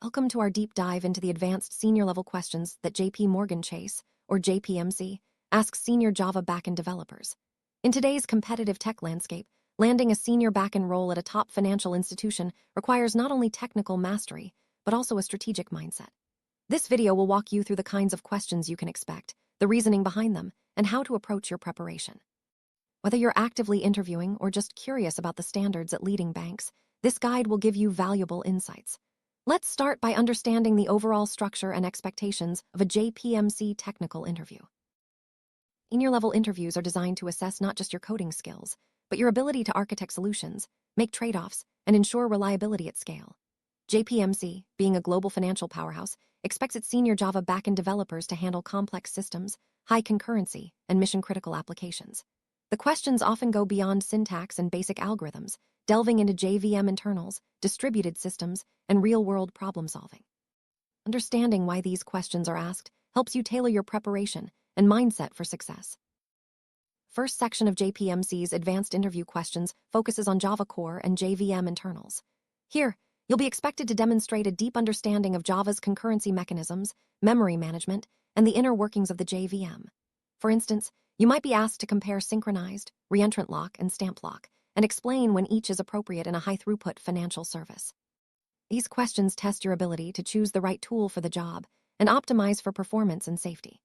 Welcome to our deep dive into the advanced senior-level questions that J.P. Morgan Chase, or JPMC, asks senior Java backend developers. In today's competitive tech landscape, landing a senior backend role at a top financial institution requires not only technical mastery, but also a strategic mindset. This video will walk you through the kinds of questions you can expect, the reasoning behind them, and how to approach your preparation. Whether you're actively interviewing or just curious about the standards at leading banks, this guide will give you valuable insights. Let's start by understanding the overall structure and expectations of a JPMC technical interview. Senior-level interviews are designed to assess not just your coding skills, but your ability to architect solutions, make trade-offs, and ensure reliability at scale. JPMC, being a global financial powerhouse, expects its senior Java backend developers to handle complex systems, high concurrency, and mission-critical applications. The questions often go beyond syntax and basic algorithms, delving into JVM internals, distributed systems, and real-world problem-solving. Understanding why these questions are asked helps you tailor your preparation and mindset for success. First section of JPMC's advanced interview questions focuses on Java Core and JVM internals. Here, you'll be expected to demonstrate a deep understanding of Java's concurrency mechanisms, memory management, and the inner workings of the JVM. For instance, you might be asked to compare Synchronized, ReentrantLock, and StampedLock, and explain when each is appropriate in a high-throughput financial service. These questions test your ability to choose the right tool for the job and optimize for performance and safety.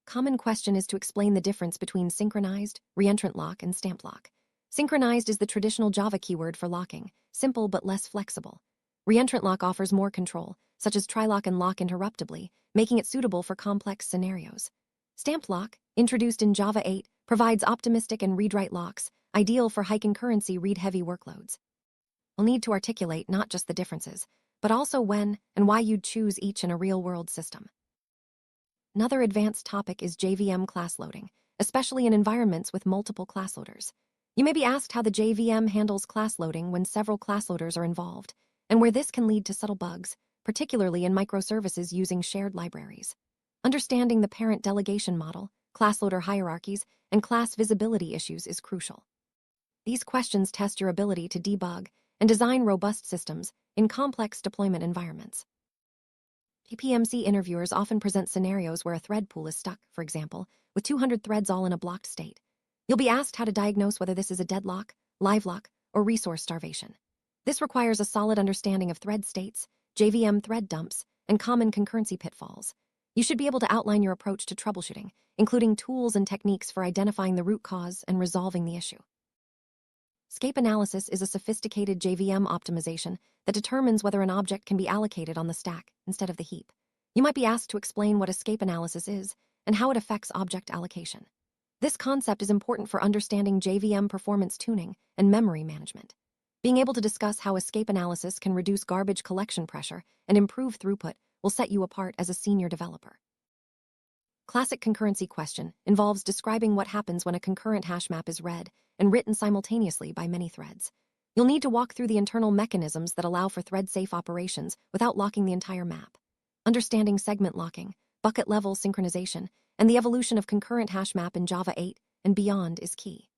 Common question is to explain the difference between Synchronized, ReentrantLock, and StampedLock. Synchronized is the traditional Java keyword for locking, simple but less flexible. ReentrantLock offers more control, such as tryLock and lockInterruptibly, making it suitable for complex scenarios. StampedLock, introduced in Java 8, provides optimistic and read-write locks, ideal for high-concurrency read-heavy workloads. You'll need to articulate not just the differences, but also when and why you'd choose each in a real-world system. Another advanced topic is JVM class loading, especially in environments with multiple class loaders. You may be asked how the JVM handles class loading when several class loaders are involved, and where this can lead to subtle bugs, particularly in microservices using shared libraries. Understanding the parent delegation model, class loader hierarchies, and class visibility issues is crucial. These questions test your ability to debug and design robust systems in complex deployment environments. JPMC interviewers often present scenarios where a thread pool is stuck, for example, with 200 threads all in a blocked state. You'll be asked how to diagnose whether this is a deadlock, livelock, or resource starvation. This requires a solid understanding of thread states, JVM thread dumps, and common concurrency pitfalls. You should be able to outline your approach to troubleshooting, including tools and techniques for identifying the root cause and resolving the issue. Scape analysis is a sophisticated JVM optimization that determines whether an object can be allocated on the stack instead of the heap. You might be asked to explain what a scape analysis is and how it affects object allocation. This concept is important for understanding JVM performance tuning and memory management. Being able to discuss how escape analysis can reduce garbage collection pressure and improve throughput will set you apart as a senior developer. Classic concurrency question involves describing what happens when a concurrent hash map is read and written simultaneously by many threads. You'll need to walk through the internal mechanisms that allow for thread-safe operations without locking the entire map. Understanding segment locking, bucket-level synchronization, and the evolution of concurrent hash map in Java 8 and beyond is key.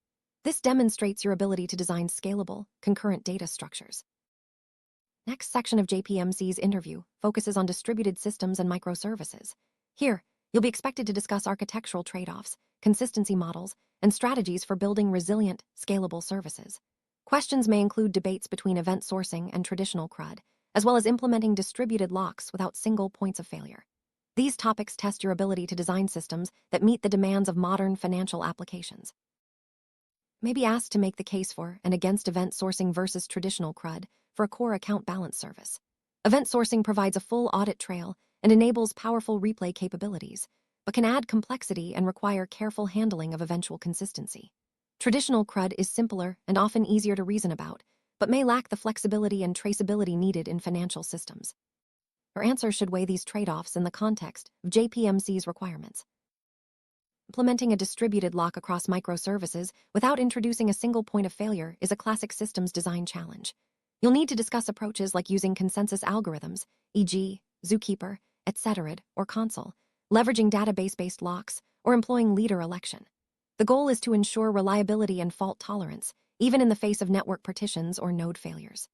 This demonstrates your ability to design scalable, concurrent data structures. Next section of JPMC's interview focuses on distributed systems and microservices. Here, you'll be expected to discuss architectural trade-offs, consistency models, and strategies for building resilient, scalable services. Questions may include debates between event sourcing and traditional CRUD, as well as implementing distributed locks without single points of failure. These topics test your ability to design systems that meet the demands of modern financial applications. You may be asked to make the case for and against event sourcing versus traditional CRUD for a core account balance service. Event sourcing provides a full audit trail and enables powerful replay capabilities, but can add complexity and require careful handling of eventual consistency. Traditional CRUD is simpler and often easier to reason about, but may lack the flexibility and traceability needed in financial systems. Your answer should weigh these trade-offs in the context of JPMC's requirements. Implementing a distributed lock across microservices without introducing a single point of failure is a classic systems design challenge. You'll need to discuss approaches like using consensus algorithms, e.g., Zookeeper, etc., or Console, leveraging database-based locks, or employing leader election. The goal is to ensure reliability and fault tolerance, even in the face of network partitions or node failures.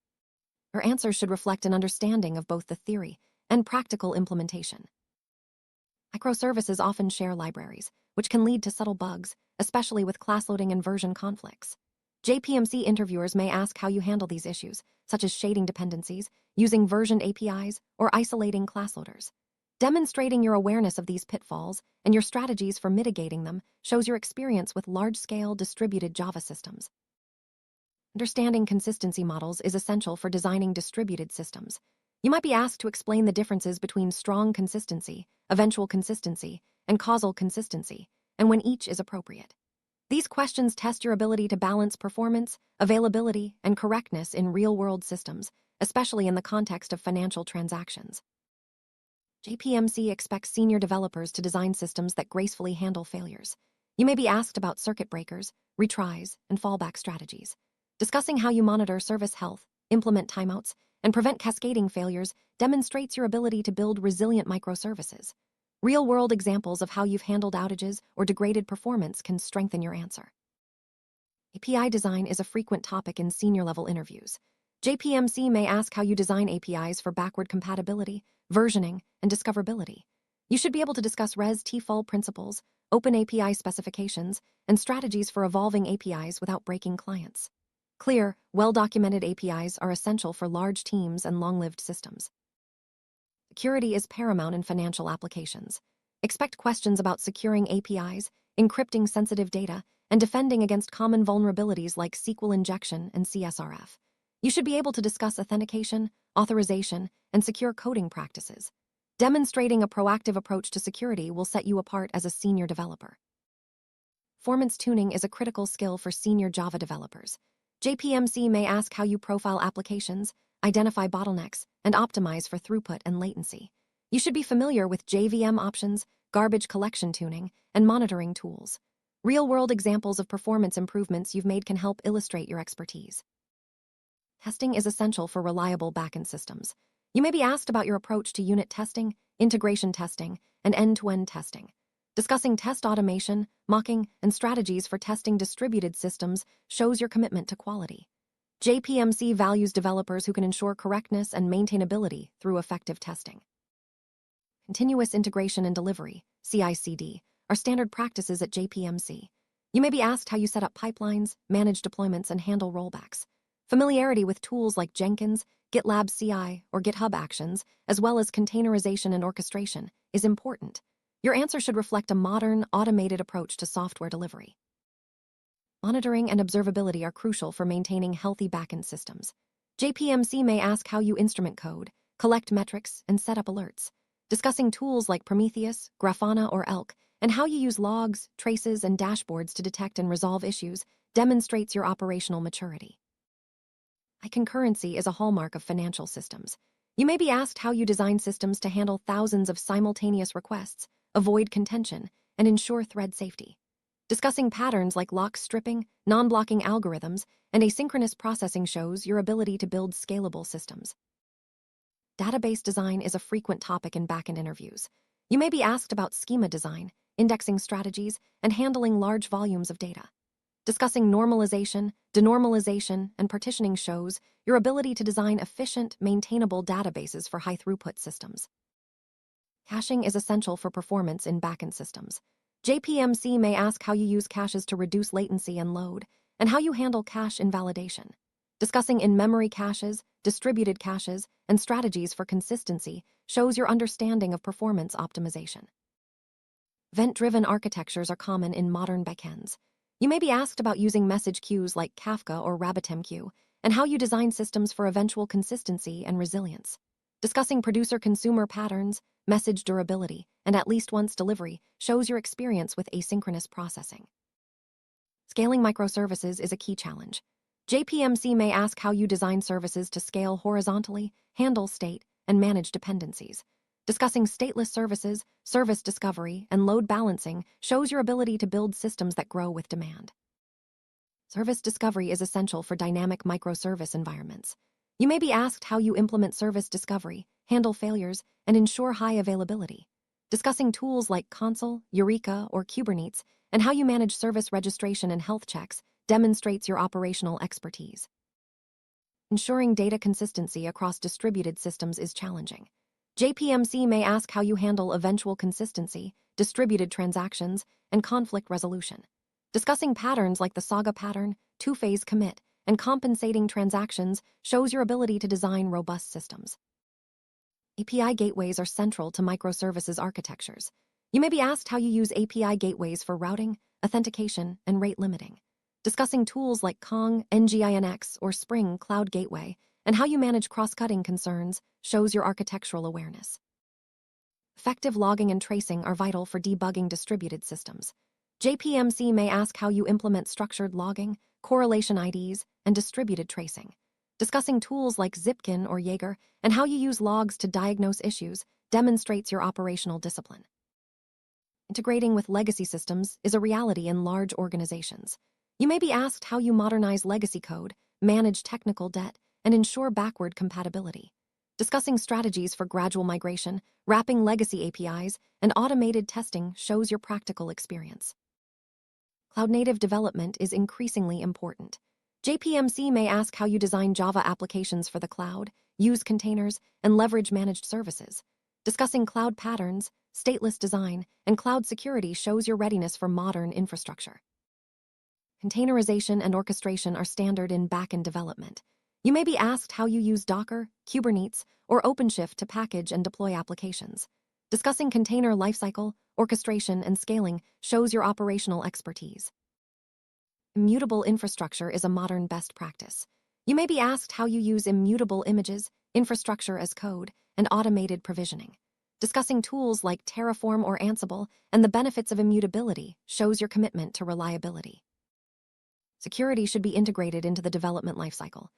Her answers should reflect an understanding of both the theory and practical implementation. Microservices often share libraries, which can lead to subtle bugs, especially with class loading and version conflicts. JPMC interviewers may ask how you handle these issues, such as shading dependencies, using versioned APIs, or isolating class loaders. Demonstrating your awareness of these pitfalls and your strategies for mitigating them shows your experience with large-scale distributed Java systems. Understanding consistency models is essential for designing distributed systems. You might be asked to explain the differences between strong consistency, eventual consistency, and causal consistency, and when each is appropriate. These questions test your ability to balance performance, availability, and correctness in real-world systems, especially in the context of financial transactions. JPMC expects senior developers to design systems that gracefully handle failures. You may be asked about circuit breakers, retries, and fallback strategies. Discussing how you monitor service health, implement timeouts, and prevent cascading failures demonstrates your ability to build resilient microservices. Real-world examples of how you've handled outages or degraded performance can strengthen your answer. API design is a frequent topic in senior-level interviews. JPMC may ask how you design APIs for backward compatibility, versioning, and discoverability. You should be able to discuss res-tful principles, open API specifications, and strategies for evolving APIs without breaking clients. Clear, well-documented APIs are essential for large teams and long-lived systems. Security is paramount in financial applications. Expect questions about securing APIs, encrypting sensitive data, and defending against common vulnerabilities like SQL injection and CSRF. You should be able to discuss authentication, authorization, and secure coding practices. Demonstrating a proactive approach to security will set you apart as a senior developer. Performance tuning is a critical skill for senior Java developers. JPMC may ask how you profile applications, identify bottlenecks, and optimize for throughput and latency. You should be familiar with JVM options, garbage collection tuning, and monitoring tools. Real-world examples of performance improvements you've made can help illustrate your expertise. Testing is essential for reliable backend systems. You may be asked about your approach to unit testing, integration testing, and end-to-end testing. Discussing test automation, mocking, and strategies for testing distributed systems shows your commitment to quality. JPMC values developers who can ensure correctness and maintainability through effective testing. Continuous integration and delivery, CI/CD, are standard practices at JPMC. You may be asked how you set up pipelines, manage deployments, and handle rollbacks. Familiarity with tools like Jenkins, GitLab CI, or GitHub Actions, as well as containerization and orchestration, is important. Your answer should reflect a modern, automated approach to software delivery. Monitoring and observability are crucial for maintaining healthy backend systems. JPMC may ask how you instrument code, collect metrics, and set up alerts. Discussing tools like Prometheus, Grafana, or Elk, and how you use logs, traces, and dashboards to detect and resolve issues demonstrates your operational maturity. High-concurrency is a hallmark of financial systems. You may be asked how you design systems to handle thousands of simultaneous requests, avoid contention, and ensure thread safety. Discussing patterns like lock stripping, non-blocking algorithms, and asynchronous processing shows your ability to build scalable systems. Database design is a frequent topic in backend interviews. You may be asked about schema design, indexing strategies, and handling large volumes of data. Discussing normalization, denormalization, and partitioning shows your ability to design efficient, maintainable databases for high-throughput systems. Caching is essential for performance in backend systems. JPMC may ask how you use caches to reduce latency and load, and how you handle cache invalidation. Discussing in-memory caches, distributed caches, and strategies for consistency shows your understanding of performance optimization. Event-driven architectures are common in modern backends. You may be asked about using message queues like Kafka or RabbitMQ, and how you design systems for eventual consistency and resilience. Discussing producer-consumer patterns, message durability, and at least once delivery shows your experience with asynchronous processing. Scaling microservices is a key challenge. JPMC may ask how you design services to scale horizontally, handle state, and manage dependencies. Discussing stateless services, service discovery, and load balancing shows your ability to build systems that grow with demand. Service discovery is essential for dynamic microservice environments. You may be asked how you implement service discovery, handle failures, and ensure high availability. Discussing tools like Consul, Eureka, or Kubernetes, and how you manage service registration and health checks demonstrates your operational expertise. Ensuring data consistency across distributed systems is challenging. JPMC may ask how you handle eventual consistency, distributed transactions, and conflict resolution. Discussing patterns like the saga pattern, two-phase commit, and compensating transactions shows your ability to design robust systems. API gateways are central to microservices architectures. You may be asked how you use API gateways for routing, authentication, and rate limiting. Discussing tools like Kong, NGINX, or Spring Cloud Gateway, and how you manage cross-cutting concerns shows your architectural awareness. Effective logging and tracing are vital for debugging distributed systems. JPMC may ask how you implement structured logging, correlation IDs, and distributed tracing. Discussing tools like Zipkin or Jaeger and how you use logs to diagnose issues demonstrates your operational discipline. Integrating with legacy systems is a reality in large organizations. You may be asked how you modernize legacy code, manage technical debt, and ensure backward compatibility. Discussing strategies for gradual migration, wrapping legacy APIs, and automated testing shows your practical experience. Cloud-native development is increasingly important. JPMC may ask how you design Java applications for the cloud, use containers, and leverage managed services. Discussing cloud patterns, stateless design, and cloud security shows your readiness for modern infrastructure. Containerization and orchestration are standard in backend development. You may be asked how you use Docker, Kubernetes, or OpenShift to package and deploy applications. Discussing container lifecycle, orchestration, and scaling shows your operational expertise. Immutable infrastructure is a modern best practice. You may be asked how you use immutable images, infrastructure as code, and automated provisioning. Discussing tools like Terraform or Ansible and the benefits of immutability shows your commitment to reliability. Security should be integrated into the development lifecycle.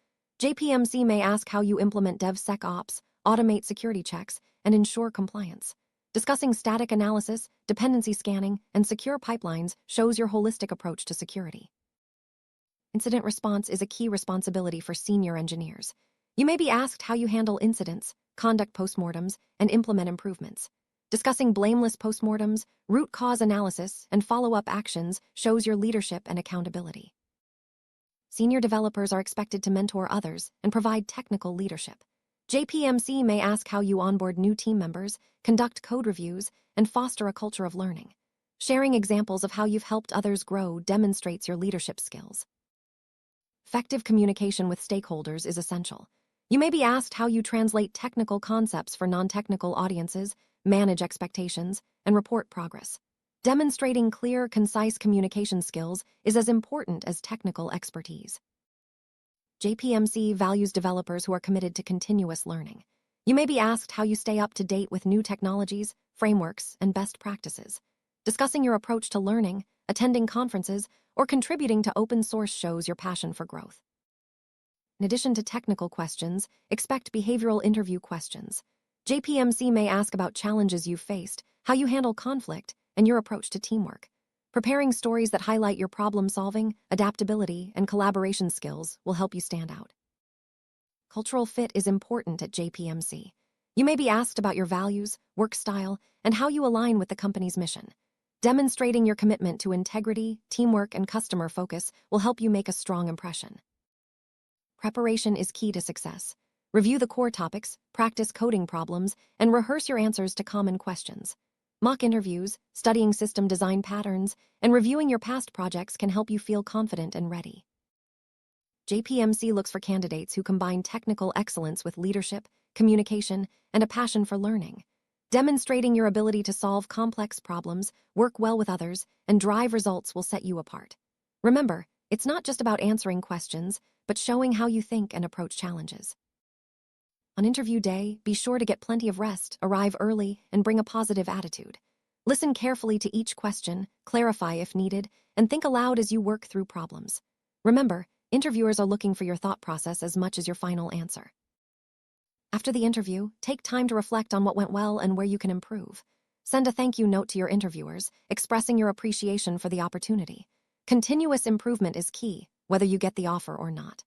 JPMC may ask how you implement DevSecOps, automate security checks, and ensure compliance. Discussing static analysis, dependency scanning, and secure pipelines shows your holistic approach to security. Incident response is a key responsibility for senior engineers. You may be asked how you handle incidents, conduct postmortems, and implement improvements. Discussing blameless postmortems, root cause analysis, and follow-up actions shows your leadership and accountability. Senior developers are expected to mentor others and provide technical leadership. JPMC may ask how you onboard new team members, conduct code reviews, and foster a culture of learning. Sharing examples of how you've helped others grow demonstrates your leadership skills. Effective communication with stakeholders is essential. You may be asked how you translate technical concepts for non-technical audiences, manage expectations, and report progress. Demonstrating clear, concise communication skills is as important as technical expertise. JPMC values developers who are committed to continuous learning. You may be asked how you stay up to date with new technologies, frameworks, and best practices. Discussing your approach to learning, attending conferences, or contributing to open source shows your passion for growth. In addition to technical questions, expect behavioral interview questions. JPMC may ask about challenges you've faced, how you handle conflict, and your approach to teamwork. Preparing stories that highlight your problem-solving, adaptability, and collaboration skills will help you stand out. Cultural fit is important at JPMC. You may be asked about your values, work style, and how you align with the company's mission. Demonstrating your commitment to integrity, teamwork, and customer focus will help you make a strong impression. Preparation is key to success. Review the core topics, practice coding problems, and rehearse your answers to common questions. Mock interviews, studying system design patterns, and reviewing your past projects can help you feel confident and ready. JPMC looks for candidates who combine technical excellence with leadership, communication, and a passion for learning. Demonstrating your ability to solve complex problems, work well with others, and drive results will set you apart. Remember, it's not just about answering questions, but showing how you think and approach challenges. On interview day, be sure to get plenty of rest, arrive early, and bring a positive attitude. Listen carefully to each question, clarify if needed, and think aloud as you work through problems. Remember, interviewers are looking for your thought process as much as your final answer. After the interview, take time to reflect on what went well and where you can improve. Send a thank you note to your interviewers, expressing your appreciation for the opportunity. Continuous improvement is key, whether you get the offer or not.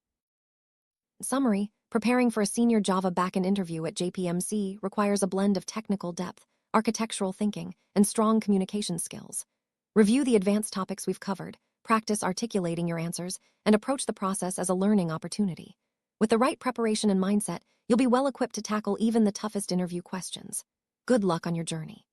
In summary, preparing for a senior Java backend interview at JPMC requires a blend of technical depth, architectural thinking, and strong communication skills. Review the advanced topics we've covered, practice articulating your answers, and approach the process as a learning opportunity. With the right preparation and mindset, you'll be well equipped to tackle even the toughest interview questions. Good luck on your journey.